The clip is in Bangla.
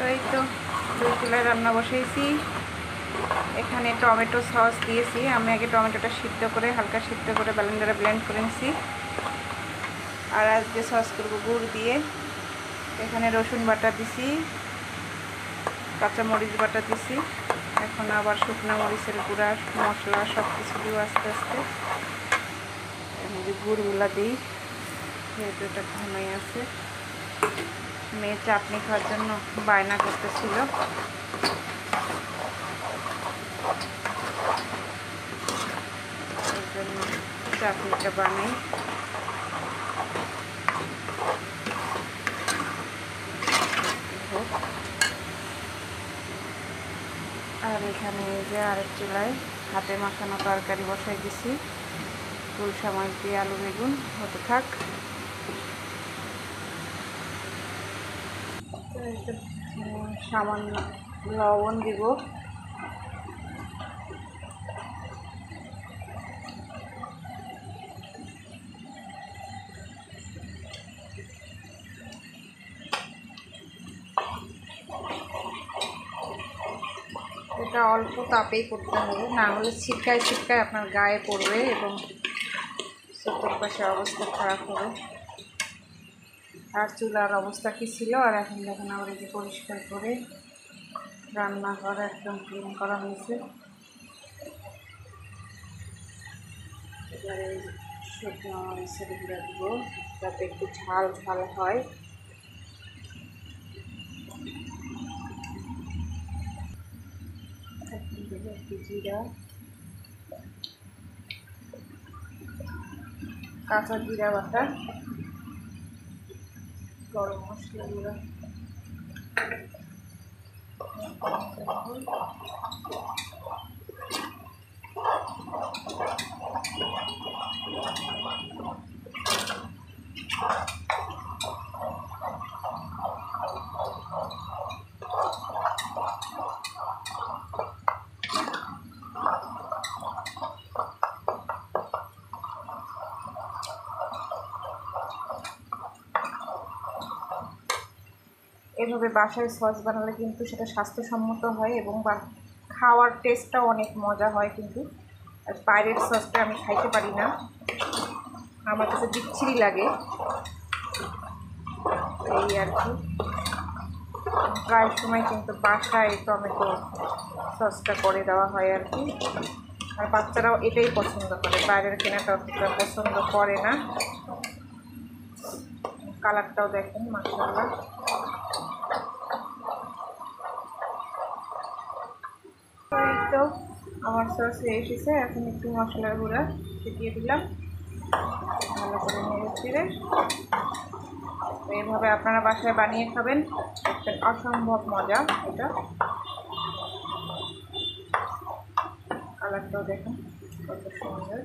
এই তো দুই চুলায় রান্না বসাইছি। এখানে টমেটো সস দিয়েছি। আমি আগে টমেটোটা সিদ্ধ করে হালকা সিদ্ধ করে ব্লেন্ডারে ব্লেন্ড করে নিয়েছি। আর আজকে সস করবো গুড় দিয়ে। এখানে রসুন বাটা দিছি, কাঁচামরিচ বাটা দিছি। এখন আবার শুকনো মরিচের গুঁড়া মশলা সব কিছু দিব আস্তে আস্তে। গুড়গুলা দিই, যেহেতু এটা ঘনই আছে। মেয়ে চাটনি খাওয়ার জন্য বায়না করতেছিল, এই জন্য চাটনিটা বানাই। আর এখানে এই যে আরেক চুলায় হাতে মাখানো তরকারি বসাই দিছি। গুলশা মাছ দিয়ে আলু বেগুন হতে থাক। সামান্য লবণ দিব। এটা অল্প তাপেই করতে হবে, না হলে ছিটকায় ছিটকায় আপনার গায়ে পড়বে এবং চতুর্পাশে অবস্থা খারাপ হবে। আর চুলার অবস্থা কী ছিল, আর এখন দেখেন আবার এই যে পরিষ্কার করে রান্নাঘর একদম ক্লিন করা হয়েছে। এবারে শুকনো মরিচের গুঁড়া দিব, যাতে একটু ঝাল ঝাল হয়। একটু জিরা, কাঁচা জিরা বাটা, গরম মশলা গুঁড়া, এভাবে বাসায় সস বানালে কিন্তু সেটা স্বাস্থ্যসম্মত হয় এবং খাওয়ার টেস্টটাও অনেক মজা হয়। কিন্তু বাইরের সসটা আমি খাইতে পারি না, আমার কাছে বিচ্ছিরি লাগে, এই আর কি। প্রায় সময় কিন্তু বাসায় টমেটো সসটা করে দেওয়া হয় আর কি। আর বাচ্চারাও এটাই পছন্দ করে, বাইরের কেনাটা অতটা পছন্দ করে না। কালারটাও দেখেন মাশাআল্লাহ। তো আমার সস হয়ে এসেছে, এখন একটু মশলার গুঁড়া ছিটিয়ে দিলাম, ভালো করে নেড়ে চেড়ে। এইভাবে আপনারা বাসায় বানিয়ে খাবেন, একটা অসম্ভব মজা এটা। কালারটাও দেখুন কত সুন্দর।